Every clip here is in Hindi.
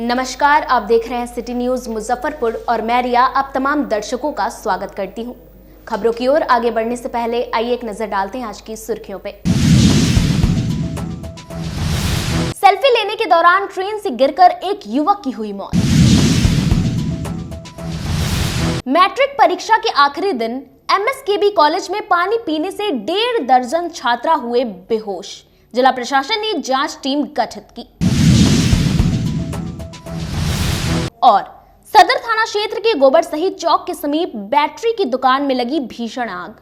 नमस्कार, आप देख रहे हैं सिटी न्यूज मुजफ्फरपुर और मैं रिया आप तमाम दर्शकों का स्वागत करती हूं। खबरों की ओर आगे बढ़ने से पहले आइए एक नजर डालते हैं आज की सुर्खियों पे। सेल्फी लेने के दौरान ट्रेन से गिरकर एक युवक की हुई मौत। मैट्रिक परीक्षा के आखिरी दिन एमएसकेबी कॉलेज में पानी पीने से 1.5 दर्जन छात्रा हुए बेहोश। जिला प्रशासन ने जांच टीम गठित की। और सदर थाना क्षेत्र के गोबर सहित चौक के समीप बैटरी की दुकान में लगी भीषण आग,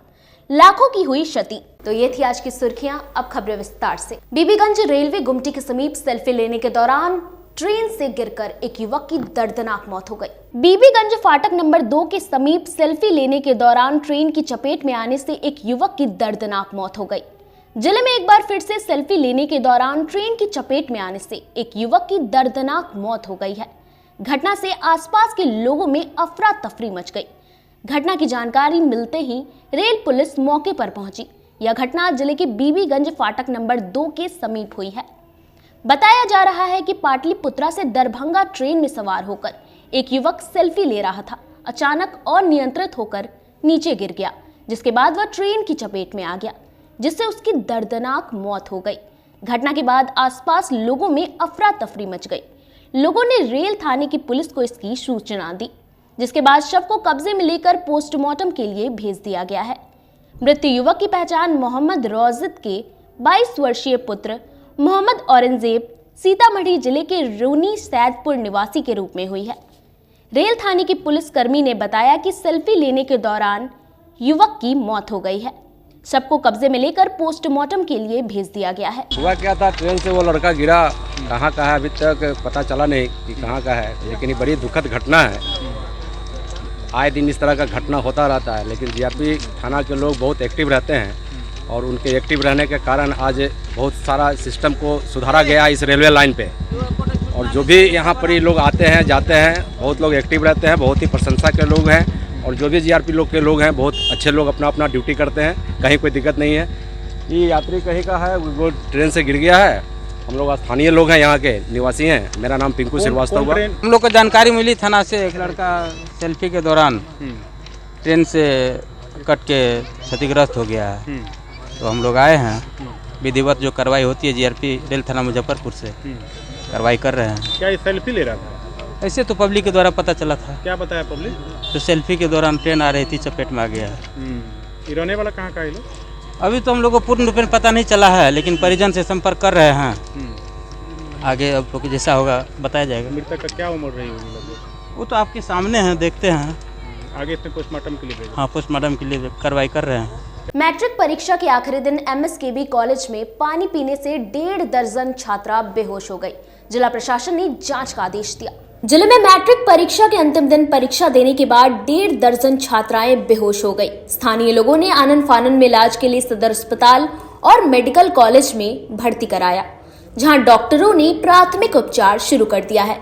लाखों की हुई क्षति। तो ये थी आज की सुर्खियां, अब खबरें विस्तार से। बीबीगंज रेलवे गुमटी के समीप सेल्फी लेने के दौरान ट्रेन से गिरकर एक युवक की दर्दनाक मौत हो गई। बीबीगंज फाटक नंबर 2 के समीप सेल्फी लेने के दौरान ट्रेन की चपेट में आने से एक युवक की दर्दनाक मौत हो गई। जिले में एक बार फिर से सेल्फी लेने के दौरान ट्रेन की चपेट में आने से एक युवक की दर्दनाक मौत हो गई है। घटना से आसपास के लोगों में अफरा तफरी मच गई। घटना की जानकारी मिलते ही रेल पुलिस मौके पर पहुंची। यह घटना जिले के बीबीगंज फाटक नंबर 2 के समीप हुई है। बताया जा रहा है कि पाटलिपुत्रा से दरभंगा ट्रेन में सवार होकर एक युवक सेल्फी ले रहा था। अचानक अनियंत्रित होकर नीचे गिर गया, जिसके बाद वह ट्रेन की चपेट में आ गया, जिससे उसकी दर्दनाक मौत हो गई। घटना के बाद आसपास लोगों में अफरा तफरी मच गई। लोगों ने रेल थाने की पुलिस को इसकी सूचना दी, जिसके बाद शव को कब्जे में लेकर पोस्टमार्टम के लिए भेज दिया गया है। मृत युवक की पहचान मोहम्मद रोजिद के 22 वर्षीय पुत्र मोहम्मद औरंगजेब सीतामढ़ी जिले के रूनी सैदपुर निवासी के रूप में हुई है। रेल थाने की पुलिस कर्मी ने बताया कि सेल्फी लेने के दौरान युवक की मौत हो गई है। सबको कब्जे में लेकर पोस्टमार्टम के लिए भेज दिया गया है। हुआ क्या था, ट्रेन से वो लड़का गिरा, कहाँ का है अभी तक पता चला नहीं कि कहाँ का है, लेकिन ये बड़ी दुखद घटना है। आए दिन इस तरह का घटना होता रहता है, लेकिन जीआरपी थाना के लोग बहुत एक्टिव रहते हैं और उनके एक्टिव रहने के कारण आज बहुत सारा सिस्टम को सुधारा गया इस रेलवे लाइन पे। और जो भी यहाँ पर ये लोग आते हैं जाते हैं, बहुत लोग एक्टिव रहते हैं, बहुत ही प्रशंसा के लोग हैं। और जो भी जीआरपी लोग के लोग हैं, बहुत अच्छे लोग अपना अपना ड्यूटी करते हैं, कहीं कोई दिक्कत नहीं है। ये यात्री कहीं का है, वो ट्रेन से गिर गया है। हम लोग स्थानीय लोग हैं, यहाँ के निवासी हैं। मेरा नाम पिंकू श्रीवास्तव है। हम लोग को जानकारी मिली थाना से, एक लड़का सेल्फी के दौरान ट्रेन से कट के क्षतिग्रस्त हो गया है। तो हम लोग आए हैं, विधिवत जो कार्रवाई होती है जीआरपी रेल थाना मुजफ्फरपुर से कार्रवाई कर रहे हैं। क्या ये सेल्फी ले रहा था? ऐसे तो पब्लिक के द्वारा पता चला था। क्या बताया पब्लिक? तो सेल्फी के दौरान ट्रेन आ रही थी, चपेट में आ गया है। ये रहने वाला कहाँ का है लोग? अभी तो हम लोग को पूर्ण रूप में पता नहीं चला है, लेकिन परिजन से संपर्क कर रहे हैं। आगे अब तो जैसा होगा बताया जाएगा। मृतक का क्या उम्र रही होगी लगभग? वो तो आपके सामने है, देखते हैं। आगे इसमें पोस्टमार्टम के लिए भेजा? हाँ, पोस्टमार्टम के लिए कार्रवाई कर रहे हैं। मैट्रिक परीक्षा के आखिरी दिन एमएसकेबी कॉलेज में पानी पीने से 1.5 दर्जन छात्रा बेहोश हो गई। जिला प्रशासन ने जांच का आदेश दिया। जिले में मैट्रिक परीक्षा के अंतिम दिन परीक्षा देने के बाद 1.5 दर्जन छात्राएं बेहोश हो गई। स्थानीय लोगों ने आनन फानन में इलाज के लिए सदर अस्पताल और मेडिकल कॉलेज में भर्ती कराया, जहां डॉक्टरों ने प्राथमिक उपचार शुरू कर दिया है।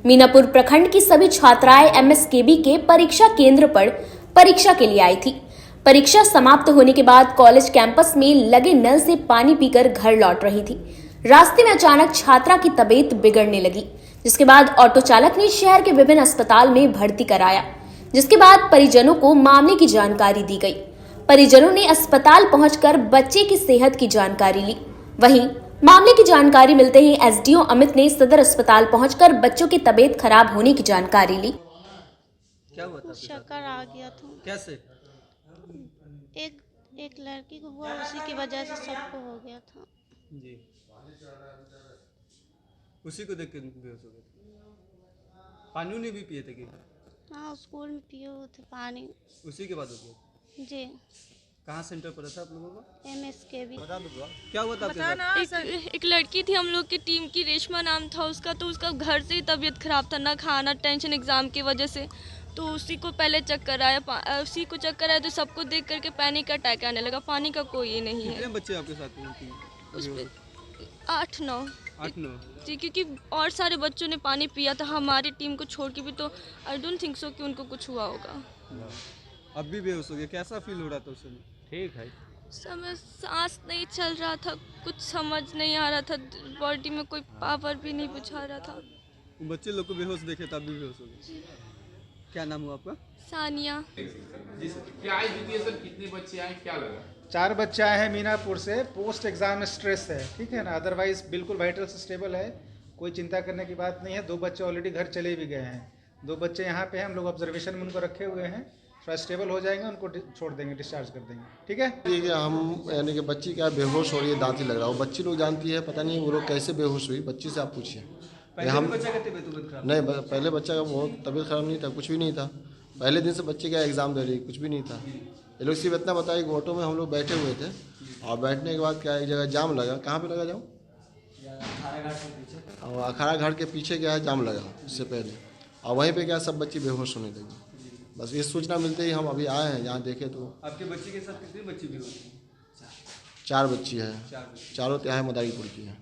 मीनापुर प्रखंड की सभी छात्राएं एमएसकेबी के परीक्षा केंद्र पर परीक्षा के लिए आई थी। परीक्षा समाप्त होने के बाद कॉलेज कैंपस में लगे नल से पानी पीकर घर लौट रही थी। रास्ते में अचानक छात्रा की तबीयत बिगड़ने लगी, जिसके बाद ऑटो चालक ने शहर के विभिन्न अस्पताल में भर्ती कराया, जिसके बाद परिजनों को मामले की जानकारी दी गई। परिजनों ने अस्पताल पहुंचकर बच्चे की सेहत की जानकारी ली। वहीं मामले की जानकारी मिलते ही एसडीओ अमित ने सदर अस्पताल पहुंचकर बच्चों की तबीयत खराब होने की जानकारी ली। क्या हुआ था? शक्कर आ गया था। कैसे? एक लड़की को हुआ, उसी की वजह से सबको हो गया था जी। उसी को देख के बेहोश हो गए। पानी नहीं भी पिए थे कि? हाँ, स्कूल में पिए हुए थे पानी। उसी के बाद हो गया जी। कहाँ सेंटर पर था आप लोगों का? एमएसकेबी। बता दो क्या हुआ था आपके साथ? एक लड़की थी हम लोग की टीम की, रेशमा नाम था उसका। तो उसका घर से ही तबीयत खराब था, ना खाना, टेंशन एग्जाम की वजह से। तो उसी को पहले चक्कर आया, तो सबको देख करके पैनिक अटैक आने लगा। पानी का कोई नहीं है। कितने बच्चे आपके साथ? उसमें 8-9 जी, क्योंकि और सारे बच्चों ने पानी पिया था हमारी टीम को छोड़ के भी। तो आई डोंट थिंक सो कि उनको कुछ हुआ होगा। अब भी बेहोश हो गया, कैसा फील हो रहा था उस समय? ठीक है। समय सांस नहीं चल रहा था, कुछ समझ नहीं आ रहा था, बॉडी में कोई पावर भी नहीं बुझा रहा था। वो बच्चे लोग को बेहोश देखे तब भी बेहोश हो गए। क्या नाम हुआ आपका? सानिया। क्या एजुकेशन कितने बच्चे आए क्या लगा? 4 बच्चे आए हैं मीनापुर से। पोस्ट एग्जाम स्ट्रेस है, ठीक है ना, अदरवाइज बिल्कुल वाइटल स्टेबल है, कोई चिंता करने की बात नहीं है। 2 बच्चे ऑलरेडी घर चले भी गए हैं, 2 बच्चे यहाँ पे हैं, हम लोग ऑब्जर्वेशन में उनको रखे हुए हैं। थोड़ा स्टेबल हो जाएंगे उनको छोड़ देंगे, डिस्चार्ज कर देंगे, ठीक है। ठीक है, हम यानी कि बच्ची क्या बेहोश हो रही है, दांत ही लग रहा है। वो बच्ची लोग जानती है, पता नहीं वो लोग कैसे बेहोश हुई, बच्ची से आप पूछिए। हम बच्चा का तबीयत खराब नहीं, पहले बच्चा का बहुत तबीयत खराब नहीं था, कुछ भी नहीं था। पहले दिन से बच्चे का एग्ज़ाम दे रही, कुछ भी नहीं था। ये लोग सिर्फ इतना बताया कि ऑटो में हम लोग बैठे हुए थे और बैठने के बाद क्या एक जगह जाम लगा। कहाँ पे लगा जाम? और अखाड़ा घाट के पीछे क्या है जाम लगा इससे पहले, और वहीं पे क्या सब बच्चे बेहोश होने लगी। बस ये सूचना मिलते ही हम अभी आए हैं, यहाँ देखे तो। आपके बच्चे के साथ कितने बच्चे भी होते हैं? 4 बच्ची है, चारों त्याह मदारीपुर की है।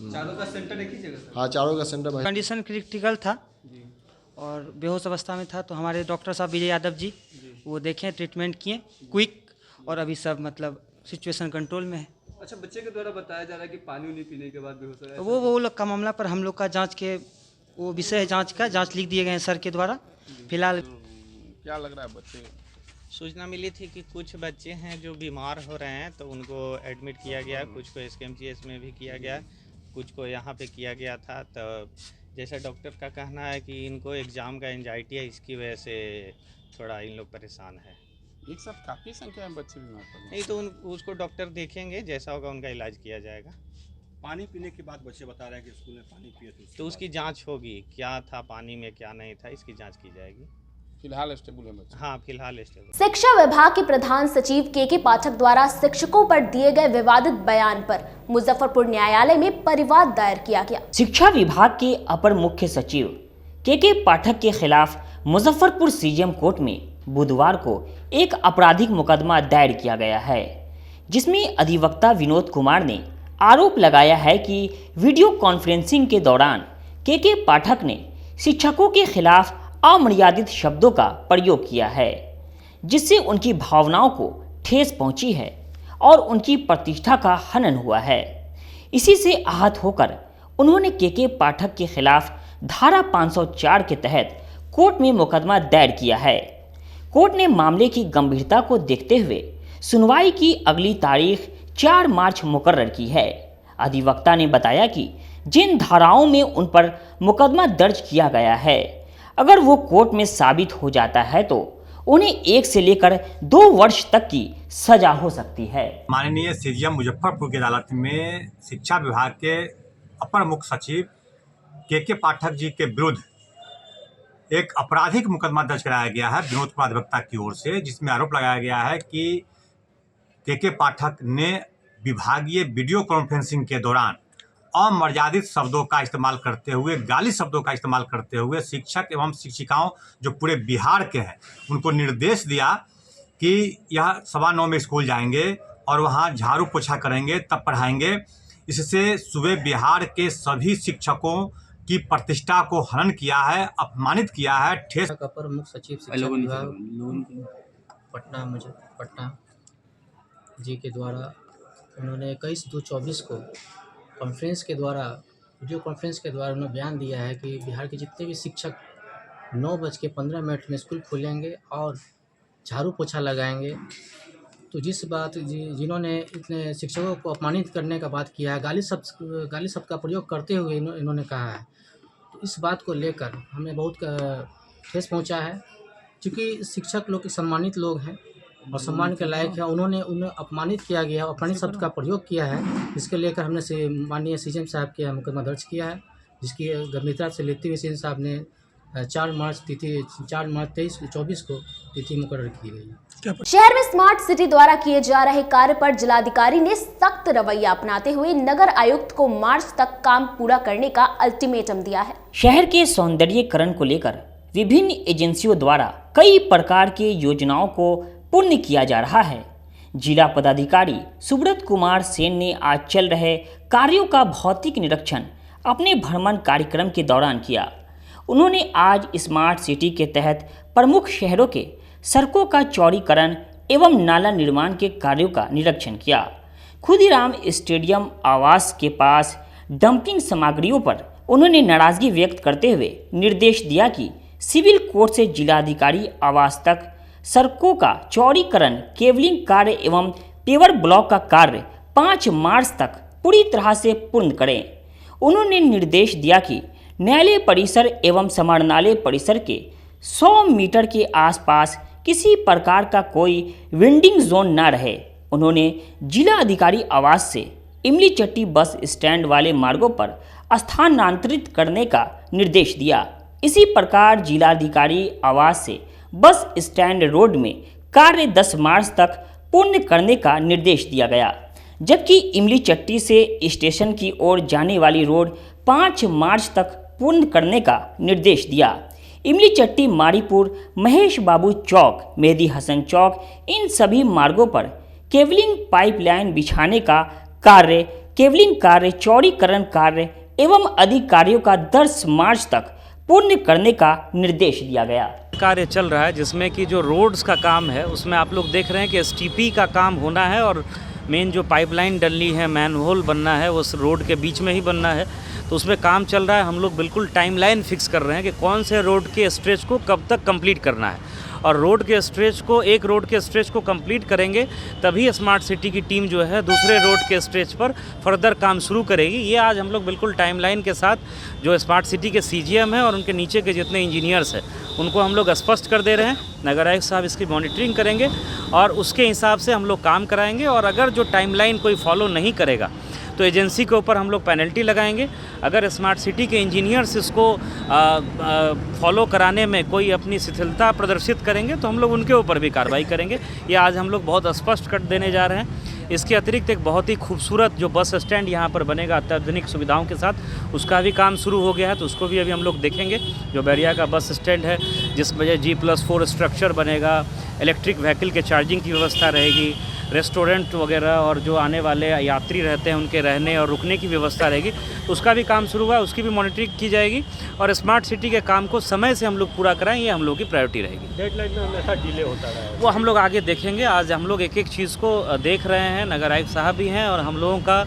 चारों का सेंटर एक ही जगह था? हाँ, चारों का सेंटर। कंडीशन क्रिटिकल था और बेहोश अवस्था में था, तो हमारे डॉक्टर साहब विजय यादव जी वो देखें, ट्रीटमेंट किए क्विक, और अभी सब मतलब सिचुएशन कंट्रोल में है। अच्छा, बच्चे के द्वारा बताया जा रहा है कि पानी नहीं पीने के बाद बेहोश हो रहा है। वो लोग का मामला पर हम लोग का जांच के वो विषय है, जांच का जांच लिख दिए गए हैं सर के द्वारा। फिलहाल क्या लग रहा है बच्चे? सूचना मिली थी कि कुछ बच्चे हैं जो बीमार हो रहे हैं, तो उनको एडमिट किया गया, कुछ को SKMGS में भी किया गया, कुछ को यहाँ पे किया गया था। तो जैसा डॉक्टर का कहना है कि इनको एग्ज़ाम का एंजाइटी है, इसकी वजह से थोड़ा इन लोग परेशान है। एक साथ काफ़ी संख्या में बच्चे बीमार पड़े। नहीं तो उसको डॉक्टर देखेंगे, जैसा होगा उनका इलाज किया जाएगा। पानी पीने के बाद बच्चे बता रहे हैं कि स्कूल में पानी पिए थे, तो उसकी जांच होगी, क्या था पानी में क्या नहीं था, इसकी जांच की जाएगी। फिलहाल स्टेबल है बच्चे? हाँ, फिलहाल स्टेबल। शिक्षा विभाग के प्रधान सचिव के पाठक द्वारा शिक्षकों पर दिए गए विवादित बयान पर मुजफ्फरपुर न्यायालय में परिवाद दायर किया गया। शिक्षा विभाग के अपर मुख्य सचिव के पाठक के खिलाफ मुजफ्फरपुर CGM कोर्ट में बुधवार को एक आपराधिक मुकदमा दायर किया गया है, जिसमें अधिवक्ता विनोद कुमार ने आरोप लगाया है कि वीडियो कॉन्फ्रेंसिंग के दौरान के पाठक ने शिक्षकों के खिलाफ अमर्यादित शब्दों का प्रयोग किया है, जिससे उनकी भावनाओं को ठेस पहुंची है और उनकी प्रतिष्ठा का हनन हुआ है। इसी से आहत होकर उन्होंने के पाठक के खिलाफ धारा 504 के तहत कोर्ट में मुकदमा दायर किया है। कोर्ट ने मामले की गंभीरता को देखते हुए सुनवाई की अगली तारीख 4 मार्च मुकर्रर की है। अधिवक्ता ने बताया कि जिन धाराओं में उन पर मुकदमा दर्ज किया गया है, अगर वो कोर्ट में साबित हो जाता है तो उन्हें 1 से लेकर 2 वर्ष तक की सजा हो सकती है। माननीय CGM मुजफ्फरपुर की अदालत में शिक्षा विभाग के अपर मुख्य सचिव के पाठक जी के विरुद्ध एक आपराधिक मुकदमा दर्ज कराया गया है विनोद कुमार अधिवक्ता की ओर से, जिसमें आरोप लगाया गया है कि के पाठक ने विभागीय वीडियो कॉन्फ्रेंसिंग के दौरान अमर्यादित शब्दों का इस्तेमाल करते हुए, गाली शब्दों का इस्तेमाल करते हुए शिक्षक एवं शिक्षिकाओं जो पूरे बिहार के हैं उनको निर्देश दिया कि यह 9:15 में स्कूल जाएंगे और वहां झाड़ू पोछा करेंगे तब पढ़ाएंगे। इससे सुबह बिहार के सभी शिक्षकों की प्रतिष्ठा को हनन किया है, अपमानित किया है। ठेस अपर मुख्य सचिव शिक्षा विभाग पटना जी के द्वारा उन्होंने 21/2/24 को कॉन्फ्रेंस के द्वारा, वीडियो कॉन्फ्रेंस के द्वारा उन्होंने बयान दिया है कि बिहार के जितने भी शिक्षक 9:15 में स्कूल खोलेंगे और झाड़ू पोछा लगाएंगे। तो जिस बात जिन्होंने इतने शिक्षकों को अपमानित करने का बात किया है, गाली शब्द का प्रयोग करते हुए इन्होंने कहा है, तो इस बात को लेकर हमें बहुत ठेस पहुंचा है। क्योंकि शिक्षक लोग सम्मानित लोग हैं और सम्मान के लायक है, उन्हें अपमानित किया गया, अपमानित शब्द का प्रयोग किया है। इसके लेकर हमने माननीय CGM साहब के मुकदमा दर्ज किया है, जिसकी गंभीरता से लेते हुए CGM साहब ने 4 मार्च 23/24 को तिथि मुकर्रर की गई है। शहर में स्मार्ट सिटी द्वारा किए जा रहे कार्य पर जिलाधिकारी ने सख्त रवैया अपनाते हुए नगर आयुक्त को मार्च तक काम पूरा करने का अल्टीमेटम दिया है। शहर के सौंदर्यीकरण को लेकर विभिन्न एजेंसियों द्वारा कई प्रकार की योजनाओं को पूर्ण किया जा रहा है। जिला पदाधिकारी सुब्रत कुमार सेन ने आज चल रहे कार्यों का भौतिक निरीक्षण अपने भ्रमण कार्यक्रम के दौरान किया। उन्होंने आज स्मार्ट सिटी के तहत प्रमुख शहरों के सड़कों का चौड़ीकरण एवं नाला निर्माण के कार्यों का निरीक्षण किया। खुदीराम स्टेडियम आवास के पास डंपिंग सामग्रियों पर उन्होंने नाराजगी व्यक्त करते हुए निर्देश दिया कि सिविल कोर्ट से जिलाधिकारी आवास तक सड़कों का चौड़ीकरण, केबलिंग कार्य एवं पेवर ब्लॉक का कार्य 5 मार्च तक पूरी तरह से पूर्ण करें। उन्होंने निर्देश दिया कि न्यायालय परिसर एवं समाहरणालय परिसर के 100 मीटर के आसपास किसी प्रकार का कोई वेंडिंग जोन न रहे। उन्होंने जिला अधिकारी आवास से इमली चट्टी बस स्टैंड वाले मार्गों पर स्थानांतरित करने का निर्देश दिया। इसी प्रकार जिलाधिकारी आवास से बस स्टैंड रोड में कार्य 10 मार्च तक पूर्ण करने का निर्देश दिया गया, जबकि इमली चट्टी से स्टेशन की ओर जाने वाली रोड 5 मार्च तक पूर्ण करने का निर्देश दिया। इमली चट्टी, मारीपुर, महेश बाबू चौक, मेहदी हसन चौक, इन सभी मार्गों पर केबलिंग पाइपलाइन बिछाने का कार्य, केबलिंग कार्य, चौड़ीकरण कार्य एवं अधिक कार्यों का 10 मार्च तक पूर्ण करने का निर्देश दिया गया। कार्य चल रहा है जिसमें कि जो रोड्स का काम है उसमें आप लोग देख रहे हैं कि एसटीपी का काम होना है और मेन जो पाइपलाइन डलनी है, मैनहोल बनना है, उस रोड के बीच में ही बनना है, तो उसमें काम चल रहा है। हम लोग बिल्कुल टाइमलाइन फिक्स कर रहे हैं कि कौन से रोड के स्ट्रेच को कब तक कंप्लीट करना है, और रोड के स्ट्रेच को, एक रोड के स्ट्रेच को कंप्लीट करेंगे तभी स्मार्ट सिटी की टीम जो है दूसरे रोड के स्ट्रेच पर फर्दर काम शुरू करेगी। ये आज हम लोग बिल्कुल टाइमलाइन के साथ जो स्मार्ट सिटी के सीजीएम हैं और उनके नीचे के जितने इंजीनियर्स हैं उनको हम लोग स्पष्ट कर दे रहे हैं। नगर आयुक्त साहब इसकी मॉनिटरिंग करेंगे और उसके हिसाब से हम लोग काम कराएंगे, और अगर जो टाइमलाइन कोई फॉलो नहीं करेगा तो एजेंसी के ऊपर हम लोग पेनल्टी लगाएंगे। अगर स्मार्ट सिटी के इंजीनियर्स इसको फॉलो कराने में कोई अपनी शिथिलता प्रदर्शित करेंगे तो हम लोग उनके ऊपर भी कार्रवाई करेंगे। ये आज हम लोग बहुत स्पष्ट कर देने जा रहे हैं। इसके अतिरिक्त एक बहुत ही खूबसूरत जो बस स्टैंड यहाँ पर बनेगा अत्याधुनिक सुविधाओं के साथ, उसका भी काम शुरू हो गया है, तो उसको भी अभी हम लोग देखेंगे। जो बैरिया का बस स्टैंड है जिस वजह G+4 स्ट्रक्चर बनेगा, इलेक्ट्रिक व्हीकल के चार्जिंग की व्यवस्था रहेगी, रेस्टोरेंट वगैरह और जो आने वाले यात्री रहते हैं उनके रहने और रुकने की व्यवस्था रहेगी, तो उसका भी काम शुरू हुआ, उसकी भी मॉनिटरिंग की जाएगी और स्मार्ट सिटी के काम को समय से हम लोग पूरा कराएं, ये हम लोग की प्रायोरिटी रहेगी। डेडलाइन में हमेशा डिले होता है, वो हम लोग आगे देखेंगे। आज हम लोग एक एक चीज़ को देख रहे हैं, नगर आयुक्त साहब भी हैं और हम लोगों का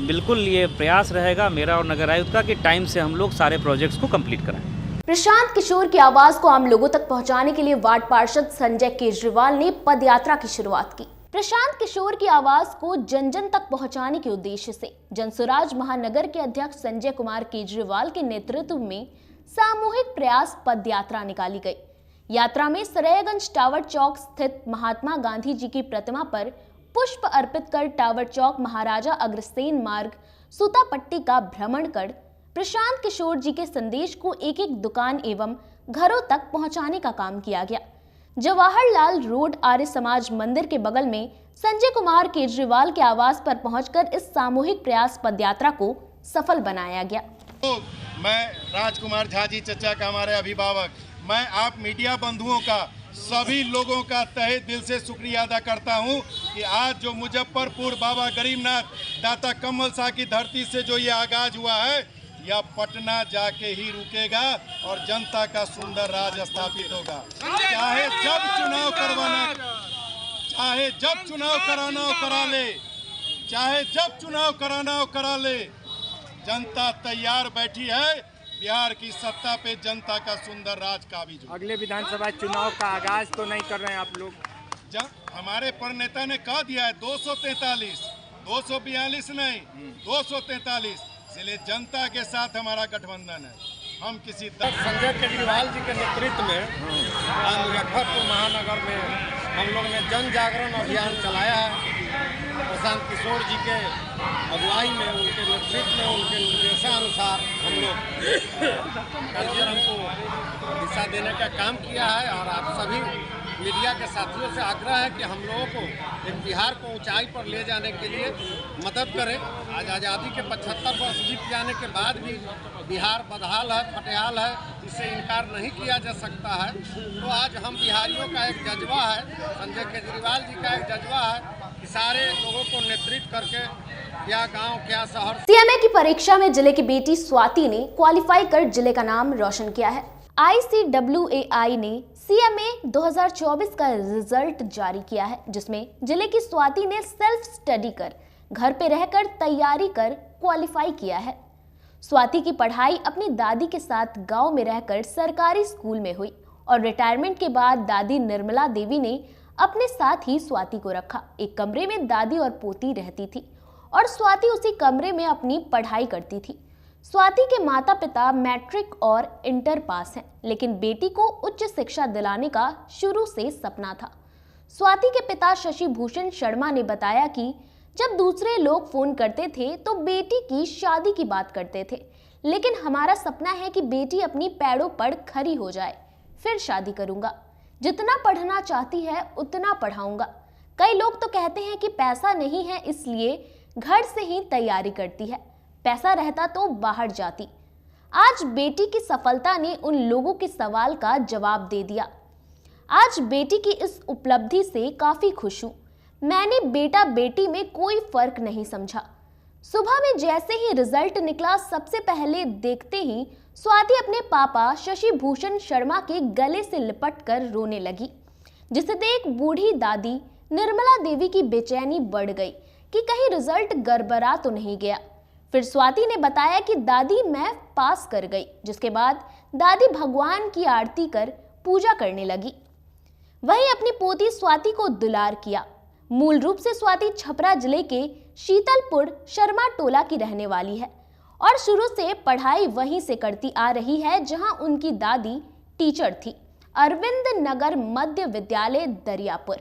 बिल्कुल ये प्रयास रहेगा, मेरा और नगर आयुक्त का, कि टाइम से हम लोग सारे प्रोजेक्ट्स को कंप्लीट कराएं। प्रशांत किशोर की आवाज को आम लोगों तक पहुंचाने के लिए वार्ड पार्षद संजय केजरीवाल ने पदयात्रा की शुरुआत की। प्रशांत किशोर की आवाज को जन जन तक पहुंचाने के उद्देश्य से जनसुराज महानगर के अध्यक्ष संजय कुमार केजरीवाल के नेतृत्व में सामूहिक प्रयास पदयात्रा निकाली गई। यात्रा में सरायगंज टावर चौक स्थित महात्मा गांधी जी की प्रतिमा पर पुष्प अर्पित कर टावर चौक, महाराजा अग्रसेन मार्ग, सूतापट्टी का भ्रमण कर प्रशांत किशोर जी के संदेश को एक एक दुकान एवं घरों तक पहुंचाने का काम किया गया। जवाहरलाल रोड आर्य समाज मंदिर के बगल में संजय कुमार केजरीवाल के आवास पर पहुंचकर इस सामूहिक प्रयास पदयात्रा को सफल बनाया गया। मैं राजकुमार झा जी चचा का, हमारे अभिभावक, मैं आप मीडिया बंधुओं का, सभी लोगों का तहे दिल से शुक्रिया अदा करता हूं कि आज जो मुजफ्फरपुर बाबा गरीबनाथ दाता कमल शाह की धरती से जो ये आगाज हुआ है, यह पटना जाके ही रुकेगा और जनता का सुंदर राज स्थापित होगा। चाहे जब चुनाव कराना हो करा ले, चाहे जब चुनाव कराना हो करा ले, जनता तैयार बैठी है। बिहार की सत्ता पे जनता का सुंदर राज काबिज। अगले विधानसभा चुनाव का आगाज तो नहीं कर रहे हैं आप लोग? हमारे प्रणेता ने कह दिया है 243, 242 नहीं, 243, इसलिए जनता के साथ हमारा गठबंधन है। हम किसी संजय केजरीवाल जी के नेतृत्व में मुजफ्फरपुर महानगर में हम लोग ने जन जागरण अभियान चलाया है। प्रशांत किशोर जी के अगुवाई में, उनके नेतृत्व में, उनके निर्देशानुसार हम लोग कार्यक्रम को दिशा देने का काम किया है। और आप सभी मीडिया के साथियों से आग्रह है कि हम लोगों को एक बिहार को ऊंचाई पर ले जाने के लिए मदद करें। आज आज़ादी के 75 वर्ष बीत जाने के बाद भी बिहार बदहाल है, फटेहाल है, इससे इनकार नहीं किया जा सकता है। तो आज हम बिहारियों का एक जज्बा है, संजय केजरीवाल जी का एक जज्बा है कि सारे लोगों को नेतृत्व करके क्या गांव क्या शहर। सीएमए की परीक्षा में जिले की बेटी स्वाति ने क्वालिफाई कर जिले का नाम रोशन किया है। ICWAI ने सीएमए 2024 का रिजल्ट जारी किया है, जिसमें जिले की स्वाति ने सेल्फ स्टडी कर घर पे रहकर तैयारी कर क्वालिफाई किया है। स्वाति की पढ़ाई अपनी दादी के साथ गांव में रहकर सरकारी स्कूल में हुई और रिटायरमेंट के बाद दादी निर्मला देवी ने अपने साथ ही स्वाति को रखा। एक कमरे में दादी और पोती रहती थी और स्वाति उसी कमरे में अपनी पढ़ाई करती थी। स्वाति के माता पिता मैट्रिक और इंटर पास हैं, लेकिन बेटी को उच्च शिक्षा दिलाने का शुरू से सपना था। स्वाति के पिता शशि भूषण शर्मा ने बताया कि जब दूसरे लोग फोन करते थे तो बेटी की शादी की बात करते थे, लेकिन हमारा सपना है कि बेटी अपनी पैरों पर खड़ी हो जाए, फिर शादी करूंगा। जितना पढ़ना चाहती है उतना पढ़ाऊंगा। कई लोग तो कहते हैं कि पैसा नहीं है इसलिए घर से ही तैयारी करती है, पैसा रहता तो बाहर जाती। आज बेटी की सफलता ने उन लोगों के सवाल का जवाब दे दिया। आज बेटी की इस उपलब्धि से काफी खुश हूं। मैंने बेटा बेटी में कोई फर्क नहीं समझा। सुबह में जैसे ही रिजल्ट निकला, सबसे पहले देखते ही स्वाति अपने पापा शशि भूषण शर्मा के गले से लिपटकर रोने लगी, जिसे देख बूढ़ी दादी निर्मला देवी की बेचैनी बढ़ गई कि कहीं रिजल्ट गड़बड़ा तो नहीं गया। फिर स्वाति ने बताया कि दादी मैं पास कर गई, जिसके बाद दादी भगवान की आरती कर पूजा करने लगी। वहीं अपनी पोती स्वाति को दुलार किया। मूल रूप से स्वाति छपरा जिले के शीतलपुर शर्मा टोला की रहने वाली है और शुरू से पढ़ाई वहीं से करती आ रही है जहां उनकी दादी टीचर थी, अरविंद नगर मध्य विद्यालय दरियापुर।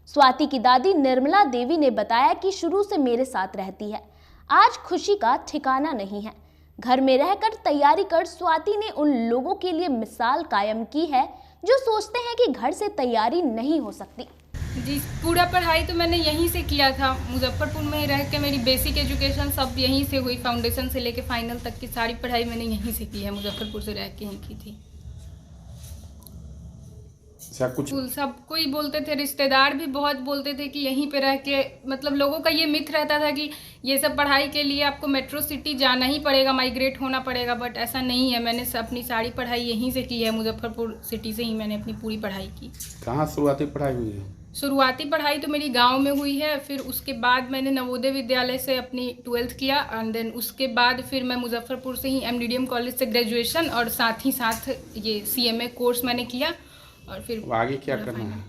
स्वाति की दादी निर्मला देवी ने बताया कि शुरू से मेरे साथ रहती है, आज खुशी का ठिकाना नहीं है। घर में रहकर तैयारी कर स्वाति ने उन लोगों के लिए मिसाल कायम की है जो सोचते हैं कि घर से तैयारी नहीं हो सकती। जी, पूरा पढ़ाई तो मैंने यहीं से किया था, मुजफ्फरपुर में ही रह के मेरी बेसिक एजुकेशन सब यहीं से हुई, फाउंडेशन से लेके फाइनल तक की सारी पढ़ाई मैंने यहीं से की है, मुजफ्फरपुर से रह के ही की थी। कुछ सब कोई बोलते थे, रिश्तेदार भी बहुत बोलते थे कि यहीं पे रह के, मतलब लोगों का ये मिथ रहता था कि ये सब पढ़ाई के लिए आपको मेट्रो सिटी जाना ही पड़ेगा, माइग्रेट होना पड़ेगा, बट ऐसा नहीं है। मैंने अपनी सारी पढ़ाई यहीं से की है, मुजफ्फरपुर सिटी से ही मैंने अपनी पूरी पढ़ाई की। कहाँ शुरुआती पढ़ाई हुई है? शुरुआती पढ़ाई तो मेरी गांव में हुई है, फिर उसके बाद मैंने नवोदय विद्यालय से अपनी 12th किया एंड देन उसके बाद फिर मैं मुजफ्फरपुर से ही MDDM कॉलेज से ग्रेजुएशन और साथ ही साथ ये CMA कोर्स मैंने किया। और फिर आगे क्या करना है?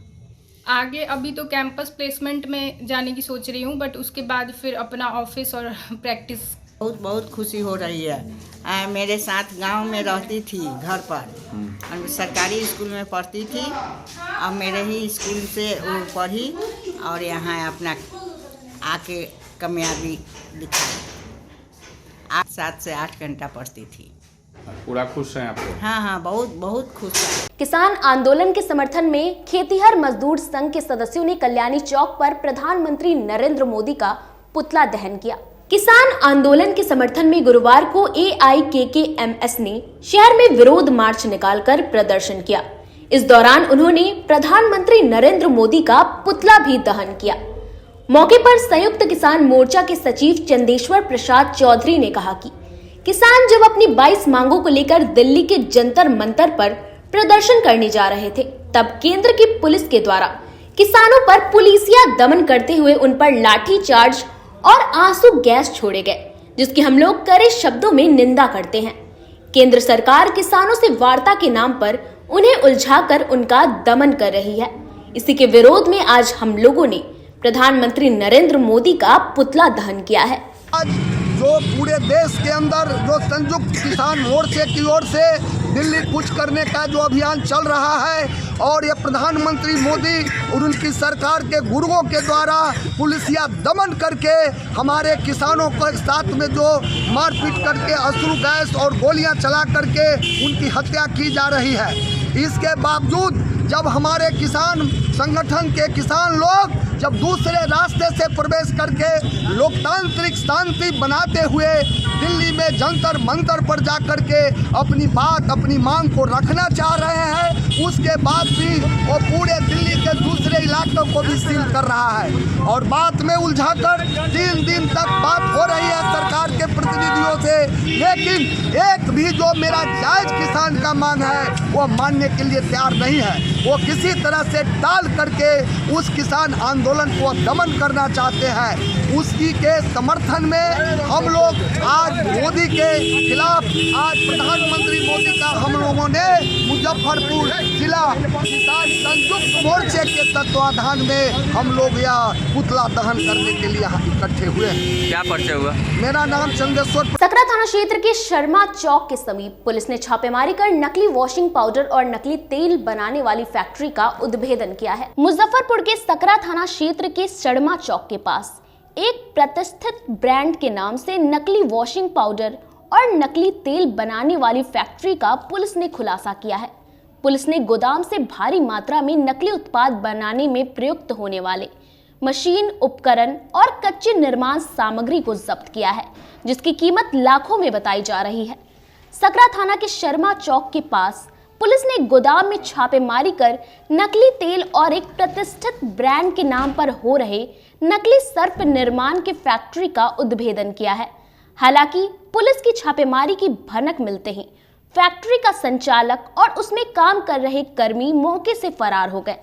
आगे अभी तो कैंपस प्लेसमेंट में जाने की सोच रही हूँ, बट उसके बाद फिर अपना ऑफिस और प्रैक्टिस। बहुत खुशी हो रही है। मेरे साथ गांव में रहती थी घर पर, सरकारी स्कूल में पढ़ती थी, अब मेरे ही स्कूल से वो पढ़ी और यहाँ अपना आके कामयाबी दिखाई। 7 से 8 घंटा पढ़ती थी। पूरा खुश हैं आप? हाँ, बहुत खुश है। किसान आंदोलन के समर्थन में खेतीहर मजदूर संघ के सदस्यों ने कल्याणी चौक पर प्रधानमंत्री नरेंद्र मोदी का पुतला दहन किया। किसान आंदोलन के समर्थन में गुरुवार को AIKKMS ने शहर में विरोध मार्च निकालकर प्रदर्शन किया। इस दौरान उन्होंने प्रधानमंत्री नरेंद्र मोदी का पुतला भी दहन किया। मौके पर संयुक्त किसान मोर्चा के सचिव चंदेश्वर प्रसाद चौधरी ने कहा कि किसान जब अपनी 22 मांगों को लेकर दिल्ली के जंतर मंतर पर प्रदर्शन करने जा रहे थे, तब केंद्र की पुलिस के द्वारा किसानों पर पुलिसिया दमन करते हुए उन पर लाठी चार्ज और आंसू गैस छोड़े गए, जिसकी हम लोग कड़े शब्दों में निंदा करते हैं। केंद्र सरकार किसानों से वार्ता के नाम पर उन्हें उलझाकर उनका दमन कर रही है। इसी के विरोध में आज हम लोगों ने प्रधानमंत्री नरेंद्र मोदी का पुतला दहन किया है। आज जो पूरे देश के अंदर जो संयुक्त किसान मोर्चे की ओर से दिल्ली कूच करने का जो अभियान चल रहा है और ये प्रधानमंत्री मोदी और उनकी सरकार के गुरुओं के द्वारा पुलिसिया दमन करके हमारे किसानों को एक साथ में जो मारपीट करके अश्रु गैस और गोलियां चला करके उनकी हत्या की जा रही है। इसके बावजूद जब हमारे किसान संगठन के किसान लोग जब दूसरे रास्ते से प्रवेश करके लोकतांत्रिक शांति बनाते हुए दिल्ली में जंतर मंतर पर जा करके अपनी बात अपनी मांग को रखना चाह रहे हैं, उसके बाद भी वो पूरे दिल्ली के दूसरे इलाकों को भी सील कर रहा है और बात में उलझाकर 3 दिन तक बात हो रही है सरकार के प्रतिनिधियों से, लेकिन एक भी जो मेरा जायज किसान का मांग है वो मानने के लिए तैयार नहीं है। वो किसी तरह से टाल करके उस किसान आंदोलन आंदोलन को दमन करना चाहते हैं, उसी के समर्थन में हम लोग आज मोदी के खिलाफ, आज प्रधानमंत्री मोदी का हम लोगों ने मुजफ्फरपुर जिला किसान संयुक्त मोर्चे के तत्वाधान में हम लोग यह पुतला दहन करने के लिए यहाँ इकट्ठे हुए हैं। क्या पर्चा हुआ? मेरा नाम चंदेश्वर। सकरा थाना क्षेत्र के शर्मा चौक के समीप पुलिस ने छापेमारी कर नकली वॉशिंग पाउडर और नकली तेल बनाने वाली फैक्ट्री का उद्भेदन किया है। मुजफ्फरपुर के सकरा थाना क्षेत्र के शर्मा चौक के पास एक प्रतिष्ठित ब्रांड के नाम से नकली वॉशिंग पाउडर और नकली तेल बनाने वाली फैक्ट्री का पुलिस ने खुलासा किया है। पुलिस ने गोदाम से भारी मात्रा में नकली उत्पाद बनाने में प्रयुक्त होने वाले मशीन, उपकरण और कच्चे निर्माण सामग्री को जब्त किया है, जिसकी कीमत लाखों में बताई जा रही है। सकरा थाना के शर्मा चौक के पास पुलिस ने गोदाम में छापेमारी कर नकली तेल और एक प्रतिष्ठित ब्रांड के नाम पर हो रहे नकली सर्फ निर्माण के फैक्ट्री का उद्भेदन किया है। हालांकि पुलिस की छापेमारी की भनक मिलते ही फैक्ट्री का संचालक और उसमें काम कर रहे कर्मी मौके से फरार हो गए।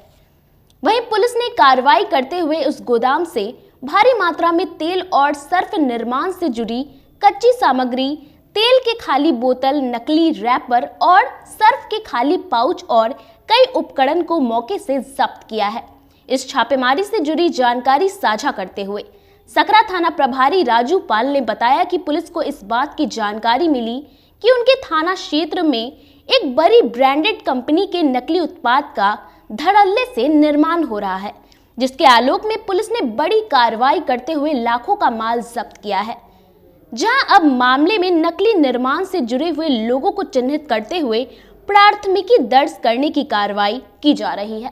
वहीं पुलिस ने कार्रवाई करते हुए उस गोदाम से भारी मात्रा में तेल और सर्फ निर्माण से जुड़ी कच्ची सामग्री, तेल के खाली बोतल, नकली रैपर और सर्फ के खाली पाउच और कई उपकरण को मौके से जब्त किया है। इस छापेमारी से जुड़ी जानकारी साझा करते हुए सकरा थाना प्रभारी राजू पाल ने बताया कि पुलिस को इस बात की जानकारी मिली कि उनके थाना क्षेत्र में एक बड़ी ब्रांडेड कंपनी के नकली उत्पाद का धड़ल्ले से निर्माण हो रहा है, जिसके आलोक में पुलिस ने बड़ी कार्रवाई करते हुए लाखों का माल जब्त किया है। जहां अब मामले में नकली निर्माण से जुड़े हुए लोगों को चिन्हित करते हुए प्राथमिकी दर्ज करने की कार्रवाई की जा रही है।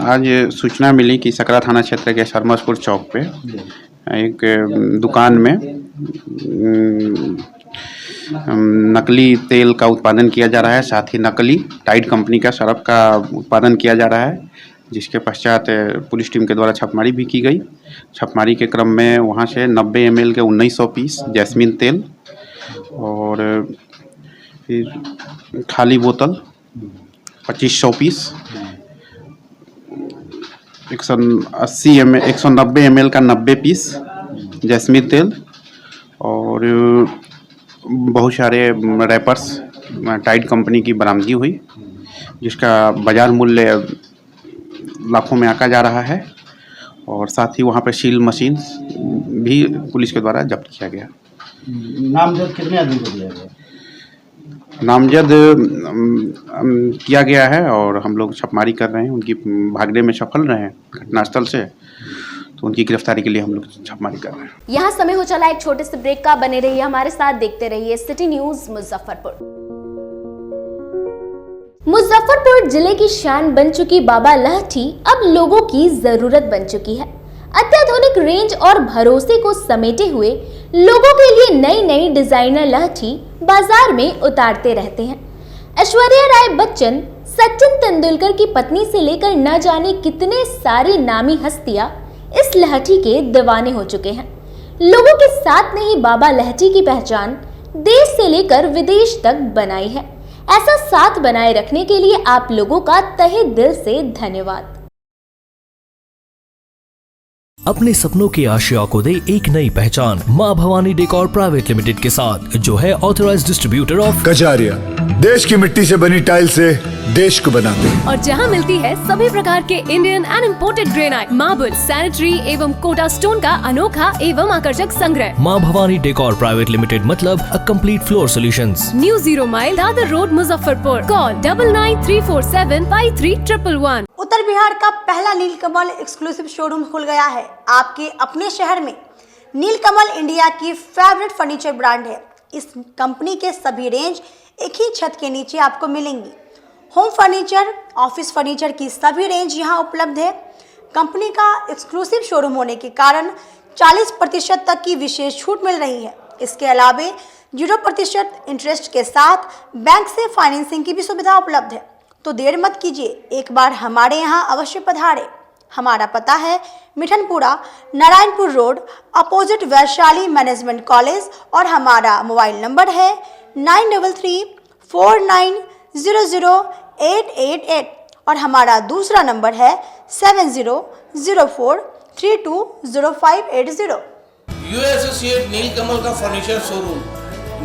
आज सूचना मिली कि सकरा थाना क्षेत्र के शर्मापुर चौक पे एक दुकान में नकली तेल का उत्पादन किया जा रहा है, साथ ही नकली टाइड कंपनी का सर्फ का उत्पादन किया जा रहा है, जिसके पश्चात पुलिस टीम के द्वारा छापेमारी भी की गई। छापेमारी के क्रम में वहां से 90 ml के 1900 पीस जैस्मिन तेल और फिर खाली बोतल 2500 पीस, 190 ml का 90 पीस जैस्मिन तेल और बहुत सारे रैपर्स टाइड कंपनी की बरामदगी हुई, जिसका बाजार मूल्य लाखों में आंका जा रहा है। और साथ ही वहाँ पर सील मशीन भी पुलिस के द्वारा जब्त किया गया। नामजद कितने आदमी को दिया गया? नामजद किया गया है और हम लोग छापेमारी कर रहे हैं। उनकी भागने में सफल रहे हैं घटनास्थल से, तो उनकी गिरफ्तारी के लिए हम लोग छापेमारी कर रहे हैं। यहाँ समय हो चला एक छोटे से ब्रेक का। बने रहिए हमारे साथ, देखते रहिए सिटी न्यूज मुजफ्फरपुर। मुजफ्फरपुर जिले की शान बन चुकी बाबा लहठी अब लोगों की जरूरत बन चुकी है। अत्याधुनिक रेंज और भरोसे को समेटे हुए लोगों के लिए नई नई डिजाइनर लहठी बाजार में उतारते रहते हैं। ऐश्वर्या राय बच्चन, सचिन तेंदुलकर की पत्नी से लेकर न जाने कितने सारी नामी हस्तियां इस लहठी के दीवाने हो चुके हैं। लोगों के साथ ने ही बाबा लहठी की पहचान देश से लेकर विदेश तक बनाई है। ऐसा साथ बनाए रखने के लिए आप लोगों का तहे दिल से धन्यवाद। अपने सपनों की आशिया को दे एक नई पहचान मां भवानी डेकोर प्राइवेट लिमिटेड के साथ, जो है ऑथराइज्ड डिस्ट्रीब्यूटर ऑफ कजारिया। देश की मिट्टी से बनी टाइल से देश को बनाते हैं। और जहां मिलती है सभी प्रकार के Indian and imported granite, marble, sanitary एवं कोटा स्टोन का अनोखा एवं आकर्षक संग्रह। मां भवानी डेकोर प्राइवेट लिमिटेड मतलब a complete floor solutions. New 0 mile Dadar road Muzaffarpur. Call 9934753111। उत्तर बिहार का पहला नीलकमल एक्सक्लूसिव शोरूम खुल गया है आपके अपने शहर में। नीलकमल इंडिया की फेवरेट फर्नीचर ब्रांड है। इस कंपनी के सभी रेंज एक ही छत के नीचे आपको मिलेंगी। होम फर्नीचर, ऑफिस फर्नीचर की सभी रेंज यहाँ उपलब्ध है। कंपनी का एक्सक्लूसिव शोरूम होने के कारण 40% तक की विशेष छूट मिल रही है। इसके अलावे 0% इंटरेस्ट के साथ बैंक से फाइनेंसिंग की भी सुविधा उपलब्ध है। तो देर मत कीजिए, एक बार हमारे यहाँ अवश्य पधारें। हमारा पता है Mithanpura, Narayanpur road, opposite Vaishali management college और हमारा मोबाइल नंबर है 9334900888 और हमारा दूसरा नंबर है 7004 320580। यू एसोसिएट नीलकमल का फर्नीचर शोरूम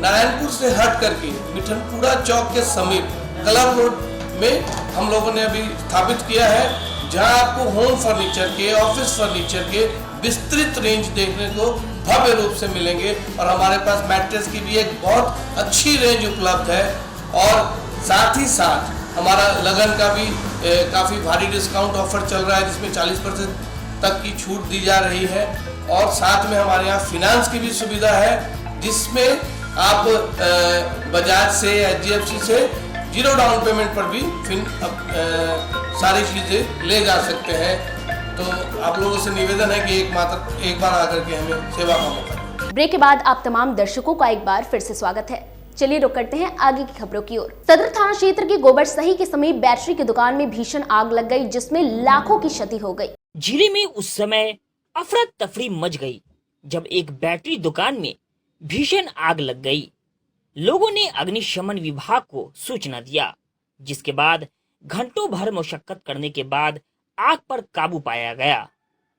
नारायणपुर से हट करके मिठनपुरा चौक के समीप क्लब रोड में हम लोगों ने अभी स्थापित किया है, जहां आपको होम फर्नीचर के, ऑफिस फर्नीचर के विस्तृत रेंज देखने को भव्य रूप से मिलेंगे। और हमारे पास मैट्रेस की भी एक बहुत अच्छी रेंज उपलब्ध है। और साथ ही साथ हमारा लगन का भी काफ़ी भारी डिस्काउंट ऑफर चल रहा है, जिसमें 40% तक की छूट दी जा रही है। और साथ में हमारे यहाँ फिनांस की भी सुविधा है, जिसमें आप बजाज से, HDFC से 0 डाउन पेमेंट पर भी सारी चीज़ें ले जा सकते हैं। तो आप लोगों से निवेदन है कि एक बार आकर के हमें सेवा का मौका दें। ब्रेक के बाद आप तमाम दर्शकों का एक बार फिर से स्वागत है। चलिए रुक करते हैं आगे की खबरों की ओर। सदर थाना क्षेत्र के गोबरसही के समीप बैटरी की दुकान में भीषण आग लग गई, जिसमें लाखों की क्षति हो गई। जिले में उस समय अफरा तफरी मच गई जब एक बैटरी दुकान में भीषण आग लग गई। लोगों ने अग्निशमन विभाग को सूचना दिया, जिसके बाद घंटों भर मशक्कत करने के बाद आग पर काबू पाया गया।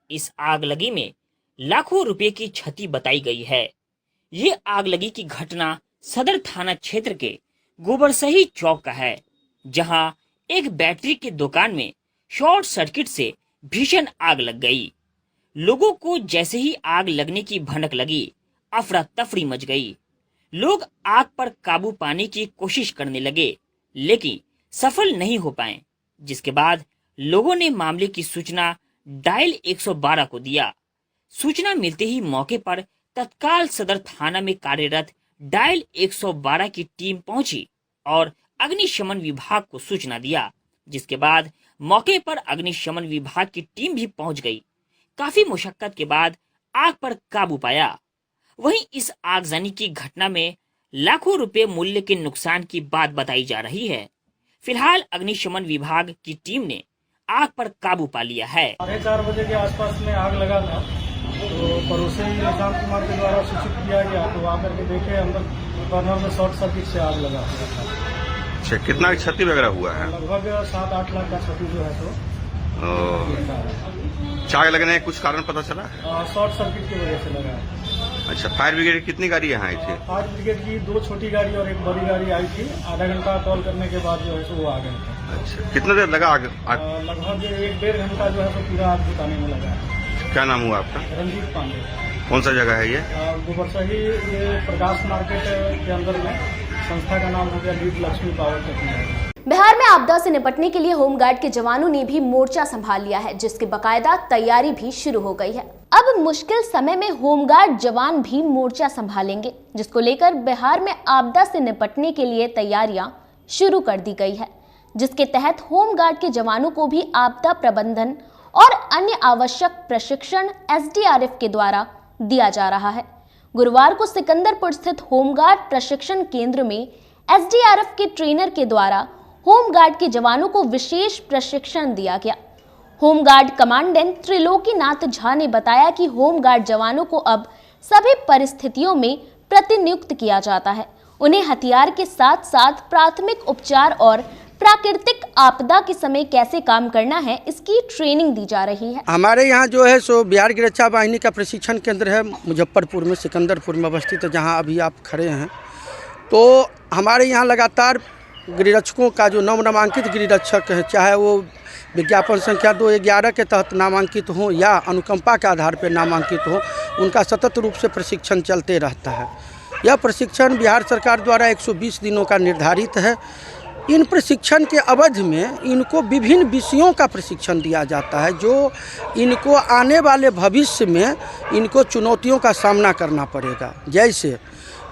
इस आगलगी में लाखों रुपए की क्षति बताई गई है। ये आगलगी की घटना सदर थाना क्षेत्र के गोबरसही चौक का है, जहां एक बैटरी की दुकान में शॉर्ट सर्किट से भीषण आग लग गई। लोगों को जैसे ही आग लगने की भनक लगी, अफरा तफरी मच गई। लोग आग पर काबू पाने की कोशिश करने लगे, लेकिन सफल नहीं हो पाए, जिसके बाद लोगों ने मामले की सूचना डायल 112 को दिया। सूचना मिलते ही मौके पर तत्काल सदर थाना में कार्यरत डायल 112 की टीम पहुंची और अग्निशमन विभाग को सूचना दिया, जिसके बाद मौके पर अग्निशमन विभाग की टीम भी पहुंच गई। काफी मुशक्कत के बाद आग पर काबू पाया। वहीं इस आगजनी की घटना में लाखों रुपए मूल्य के नुकसान की बात बताई जा रही है। फिलहाल अग्निशमन विभाग की टीम ने आग पर काबू पा लिया है। 4:30 बजे के आसपास में आग लगा था, तो पड़ोसी निशांत कुमार के द्वारा सूचित किया गया, तो आकर के देखे अंदर बर्नर में शॉर्ट सर्किट से आग लगा हुआ था। अच्छा, कितना क्षति वगैरह हुआ है? लगभग 7-8 लाख का क्षति जो है तो आग लगने का कुछ कारण पता चला है? शॉर्ट सर्किट की वजह से लगा है। अच्छा, फायर ब्रिगेड की कितनी गाड़ी यहाँ आई थी? फायर ब्रिगेड की 2 छोटी गाड़ी और 1 बड़ी गाड़ी आई थी। आधा घंटा कॉल करने के बाद जो है सो वो आ गए थे। अच्छा, कितना देर लगा आग? लगभग 1-1.5 घंटा जो है तो पूरा आग बुझाने में लगा है। क्या नाम हुआ आपका? रंजीत पांडे। कौन सा जगह है ये? गोबरसही, ये प्रकाश मार्केट के अंदर में। संस्था का नाम हो गया lead Lakshmi power technology. Bihar में आपदा से निपटने के लिए होमगार्ड के जवानों ने भी मोर्चा संभाल लिया है, जिसकी बकायदा तैयारी भी शुरू हो गई है। अब मुश्किल समय में होमगार्ड जवान भी मोर्चा संभालेंगे, जिसको लेकर बिहार में आपदा से निपटने के लिए तैयारियां शुरू कर दी गई है, जिसके तहत होमगार्ड के जवानों को भी आपदा प्रबंधन और अन्य आवश्यक प्रशिक्षण SDRF के द्वारा दिया जा रहा है। गुरुवार को सिकंदरपुर स्थित होमगार्ड प्रशिक्षण केंद्र में SDRF के ट्रेनर के द्वारा होमगार्ड के जवानों को विशेष प्रशिक्षण दिया गया। होमगार्ड कमांडेंट त्रिलोकीनाथ झा ने बताया कि होमगार्ड जवानों को अब सभी परिस्थितियों में प्रतिनियुक्त किया जाता है। उन्हें हथियार के साथ साथ प्राथमिक उपचार और प्राकृतिक आपदा के समय कैसे काम करना है, इसकी ट्रेनिंग दी जा रही है। हमारे यहाँ जो है सो बिहार की रक्षा वाहिनी का प्रशिक्षण केंद्र है मुजफ्फरपुर में, सिकंदरपुर में अवस्थित है, जहाँ अभी आप खड़े हैं। तो हमारे यहाँ लगातार गृहरक्षकों का जो नवनामांकित गृहरक्षक है, चाहे वो विज्ञापन संख्या 211 के तहत नामांकित हो या अनुकंपा के आधार पर नामांकित हो, उनका सतत रूप से प्रशिक्षण चलते रहता है। यह प्रशिक्षण बिहार सरकार द्वारा 120 दिनों का निर्धारित है। इन प्रशिक्षण के अवधि में इनको विभिन्न विषयों का प्रशिक्षण दिया जाता है, जो इनको आने वाले भविष्य में इनको चुनौतियों का सामना करना पड़ेगा।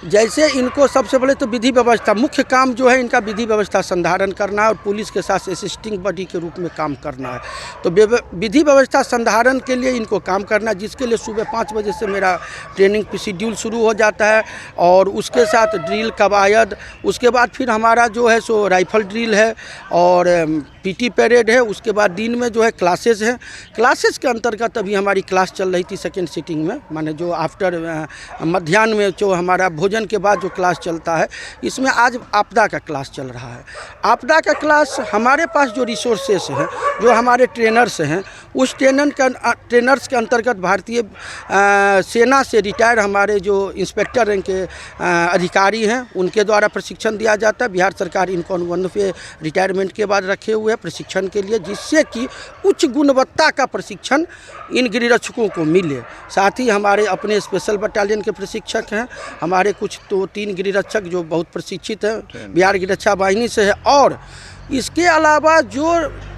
जैसे इनको सबसे पहले तो विधि व्यवस्था, मुख्य काम जो है इनका विधि व्यवस्था संधारण करना और पुलिस के साथ असिस्टिंग बॉडी के रूप में काम करना है। तो विधि व्यवस्था संधारण के लिए इनको काम करना, जिसके लिए सुबह 5 बजे से मेरा ट्रेनिंग शेड्यूल शुरू हो जाता है। और उसके साथ ड्रिल, कवायद, उसके बाद फिर हमारा जो है सो राइफल ड्रिल है और PT परेड है। उसके बाद दिन में जो है क्लासेस हैं। क्लासेस के अंतर्गत अभी हमारी क्लास चल रही थी सेकेंड सिटिंग में, माने जो आफ्टर मध्याह्न में जो हमारा भोजन भोजन के बाद जो क्लास चलता है, इसमें आज आपदा का क्लास चल रहा है। आपदा का क्लास हमारे पास जो रिसोर्सेस हैं, जो हमारे ट्रेनर्स हैं, उस ट्रेनर्स के अंतर्गत भारतीय सेना से रिटायर हमारे जो इंस्पेक्टर रैंक के अधिकारी हैं, उनके द्वारा प्रशिक्षण दिया जाता है। बिहार सरकार इनको अनुबंध पे रिटायरमेंट के बाद रखे हुए हैं प्रशिक्षण के लिए, जिससे कि उच्च गुणवत्ता का प्रशिक्षण इन गिरिरक्षकों को मिले। साथ ही हमारे अपने स्पेशल बटालियन के प्रशिक्षक हैं, हमारे कुछ 2-3 गिरिरक्षक जो बहुत प्रशिक्षित हैं, बिहार गिरिरक्षा वाहिनी से है। और इसके अलावा जो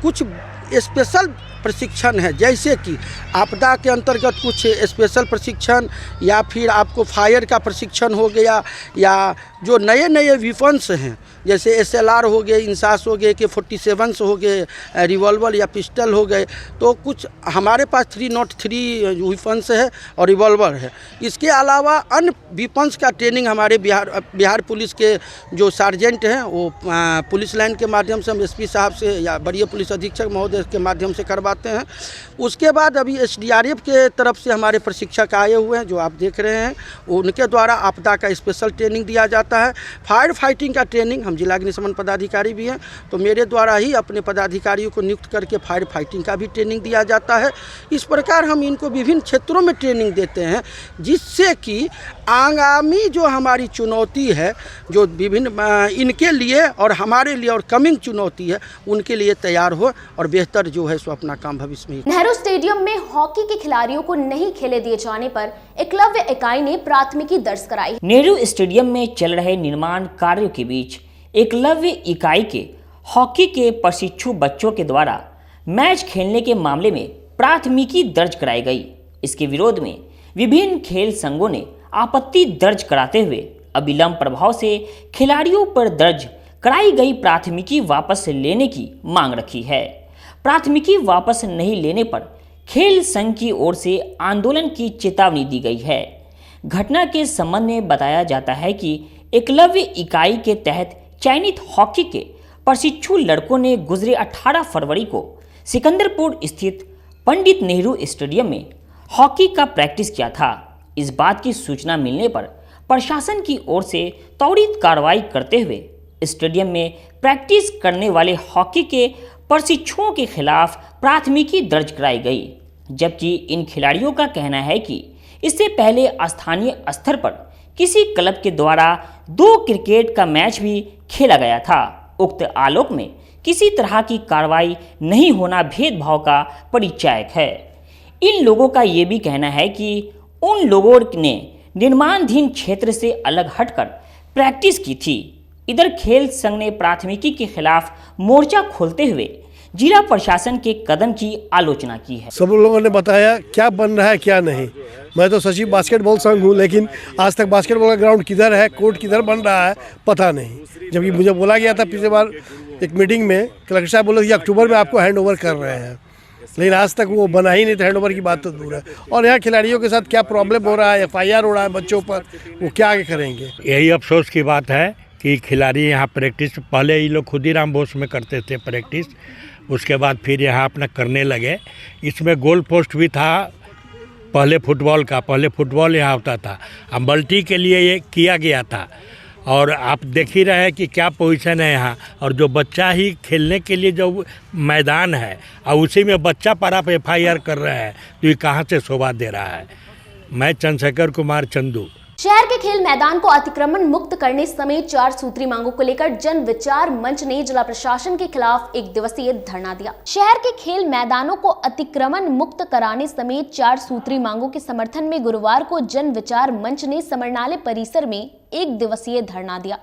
कुछ स्पेशल प्रशिक्षण है, जैसे कि आपदा के अंतर्गत कुछ स्पेशल प्रशिक्षण, या फिर आपको फायर का प्रशिक्षण हो गया, या जो नए नए वेपन्स हैं जैसे SLR हो गए, इंसास हो गए, AK-47 हो गए, रिवॉल्वर या पिस्टल हो गए, तो कुछ हमारे पास 303 वेपन्स है और रिवॉल्वर है। इसके अलावा अन्य वेपन्स का ट्रेनिंग हमारे बिहार पुलिस के जो सार्जेंट हैं, वो पुलिस लाइन के माध्यम से हम SP साहब से या वरीय पुलिस अधीक्षक महोदय के माध्यम से करवाते हैं। उसके बाद अभी SDRF के तरफ से हमारे प्रशिक्षक आए हुए हैं, जो आप देख रहे हैं, उनके द्वारा आपदा का स्पेशल ट्रेनिंग दिया जाता है। फायर फाइटिंग का ट्रेनिंग, हम जिला अग्निशमन पदाधिकारी भी हैं, तो मेरे द्वारा ही अपने पदाधिकारियों को नियुक्त करके फायर फाइटिंग का भी ट्रेनिंग दिया जाता है। इस प्रकार हम इनको विभिन्न क्षेत्रों में ट्रेनिंग देते हैं, जिससे कि आगामी जो हमारी चुनौती है, जो विभिन्न इनके लिए और हमारे लिए और कमिंग चुनौती है, उनके लिए तैयार हो और बेहतर जो है सो अपना काम भविष्य में। नेहरू स्टेडियम में हॉकी के खिलाड़ियों को नहीं खेले दिए जाने पर एकलव्य इकाई ने प्राथमिकी दर्ज कराई। नेहरू स्टेडियम में चल रहे निर्माण कार्यों के बीच एकलव्य इकाई के हॉकी के प्रशिक्षु बच्चों के द्वारा मैच खेलने के मामले में प्राथमिकी दर्ज कराई गई। इसके विरोध में विभिन्न खेल संघों ने आपत्ति दर्ज कराते हुए अविलंब प्रभाव से खिलाड़ियों पर दर्ज कराई गई प्राथमिकी वापस लेने की मांग रखी है। प्राथमिकी वापस नहीं लेने पर खेल संघ की ओर से आंदोलन की चेतावनी दी गई है। घटना के संबंध में बताया जाता है कि एकलव्य इकाई के तहत चयनित हॉकी के प्रशिक्षु लड़कों ने गुजरे 18 फरवरी को सिकंदरपुर स्थित पंडित नेहरू स्टेडियम में हॉकी का प्रैक्टिस किया था। इस बात की सूचना मिलने पर प्रशासन की ओर से त्वरित कार्रवाई करते हुए स्टेडियम में प्रैक्टिस करने वाले हॉकी के प्रशिक्षुओं के खिलाफ प्राथमिकी दर्ज कराई गई, जबकि इन खिलाड़ियों का कहना है कि इससे पहले स्थानीय स्तर पर किसी क्लब के द्वारा 2 क्रिकेट का मैच भी खेला गया था। उक्त आलोक में किसी तरह की कार्रवाई नहीं होना भेदभाव का परिचायक है। इन लोगों का ये भी कहना है कि उन लोगों ने निर्माणाधीन क्षेत्र से अलग हटकर प्रैक्टिस की थी। इधर खेल संघ ने प्राथमिकी के खिलाफ मोर्चा खोलते हुए जिला प्रशासन के कदम की आलोचना की है। सब लोगों ने बताया क्या बन रहा है क्या नहीं। मैं तो सचिव बास्केटबॉल संघ हूँ, लेकिन आज तक बास्केटबॉल का ग्राउंड किधर है, कोर्ट किधर बन रहा है, पता नहीं। जबकि मुझे बोला गया था पिछले बार एक मीटिंग में, कलेक्टर साहब बोले कि अक्टूबर में आपको हैंड ओवर कर रहे हैं, लेकिन आज तक वो बना ही नहीं था। हैंड ओवर की बात तो दूर है। और यहाँ खिलाड़ियों के साथ क्या प्रॉब्लम हो रहा है, FIR हो रहा है बच्चों पर, वो क्या आगे करेंगे। यही अफसोस की बात है कि खिलाड़ी यहाँ प्रैक्टिस, पहले ये लोग खुद ही राम बोस में करते थे प्रैक्टिस, उसके बाद फिर यहाँ अपना करने लगे। इसमें गोल पोस्ट भी था पहले फुटबॉल का, पहले फुटबॉल यहाँ होता था, अब मल्टी के लिए ये किया गया था। और आप देख ही रहे हैं कि क्या पोजीशन है यहाँ, और जो बच्चा ही खेलने के लिए जो मैदान है और उसी में बच्चा पर आप FIR कर रहे हैं, तो ये कहाँ से शोभा दे रहा है। मैं चंद्रशेखर कुमार चंदू। शहर के खेल मैदान को अतिक्रमण मुक्त करने समेत 4 सूत्री मांगों को लेकर जन विचार मंच ने जिला प्रशासन के खिलाफ 1 दिवसीय धरना दिया। शहर के खेल मैदानों को अतिक्रमण मुक्त कराने समेत 4 सूत्री मांगों के समर्थन में गुरुवार को जन विचार मंच ने समरनालय परिसर में 1 दिवसीय धरना दिया।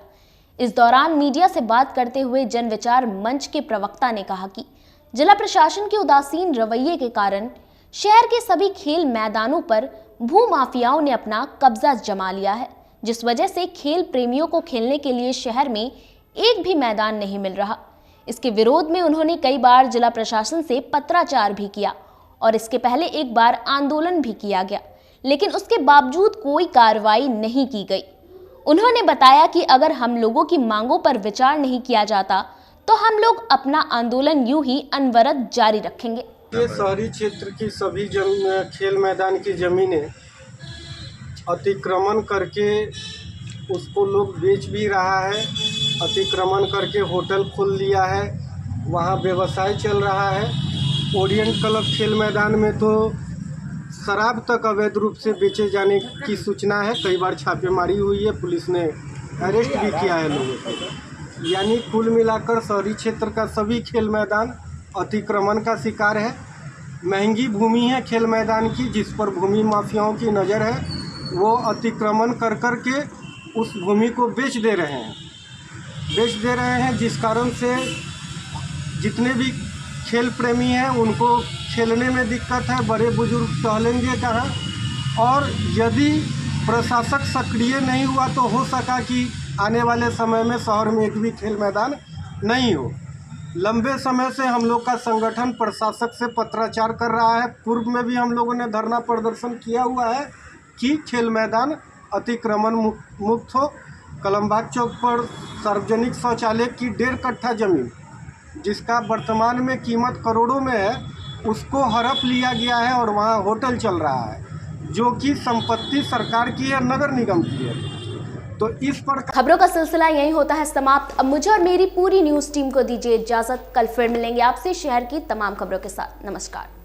इस दौरान मीडिया से बात करते हुए जन विचार मंच के प्रवक्ता ने कहा कि जिला प्रशासन के उदासीन रवैये के कारण शहर के सभी खेल मैदानों पर भू माफियाओं ने अपना कब्जा जमा लिया है, जिस वजह से खेल प्रेमियों को खेलने के लिए शहर में एक भी मैदान नहीं मिल रहा। इसके विरोध में उन्होंने कई बार जिला प्रशासन से पत्राचार भी किया और इसके पहले एक बार आंदोलन भी किया गया, लेकिन उसके बावजूद कोई कार्रवाई नहीं की गई। उन्होंने बताया कि अगर हम लोगों की मांगों पर विचार नहीं किया जाता तो हम लोग अपना आंदोलन यूं ही अनवरत जारी रखेंगे। ये शहरी क्षेत्र की सभी खेल मैदान की ज़मीनें अतिक्रमण करके उसको लोग बेच भी रहा है, अतिक्रमण करके होटल खोल लिया है, वहाँ व्यवसाय चल रहा है। ओरिएंट क्लब खेल मैदान में तो शराब तक अवैध रूप से बेचे जाने की सूचना है। कई बार छापेमारी हुई है, पुलिस ने अरेस्ट भी किया है लोगों को। यानी कुल मिलाकर शहरी क्षेत्र का सभी खेल मैदान अतिक्रमण का शिकार है। महंगी भूमि है खेल मैदान की, जिस पर भूमि माफियाओं की नज़र है, वो अतिक्रमण कर कर के उस भूमि को बेच दे रहे हैं, जिस कारण से जितने भी खेल प्रेमी हैं उनको खेलने में दिक्कत है। बड़े बुजुर्ग टहलेंगे कहाँ? और यदि प्रशासक सक्रिय नहीं हुआ तो हो सका कि आने वाले समय में शहर में एक भी खेल मैदान नहीं हो। लंबे समय से हम लोग का संगठन प्रशासक से पत्राचार कर रहा है। पूर्व में भी हम लोगों ने धरना प्रदर्शन किया हुआ है कि खेल मैदान अतिक्रमण मुक्त हो। कलमबाग चौक पर सार्वजनिक शौचालय की 1.5 कट्ठा ज़मीन, जिसका वर्तमान में कीमत करोड़ों में है, उसको हड़प लिया गया है और वहाँ होटल चल रहा है, जो कि संपत्ति सरकार की है, नगर निगम की है। तो इस पर खबरों का सिलसिला यही होता है समाप्त। अब मुझे और मेरी पूरी न्यूज़ टीम को दीजिए इजाजत। कल फिर मिलेंगे आपसे शहर की तमाम खबरों के साथ। नमस्कार।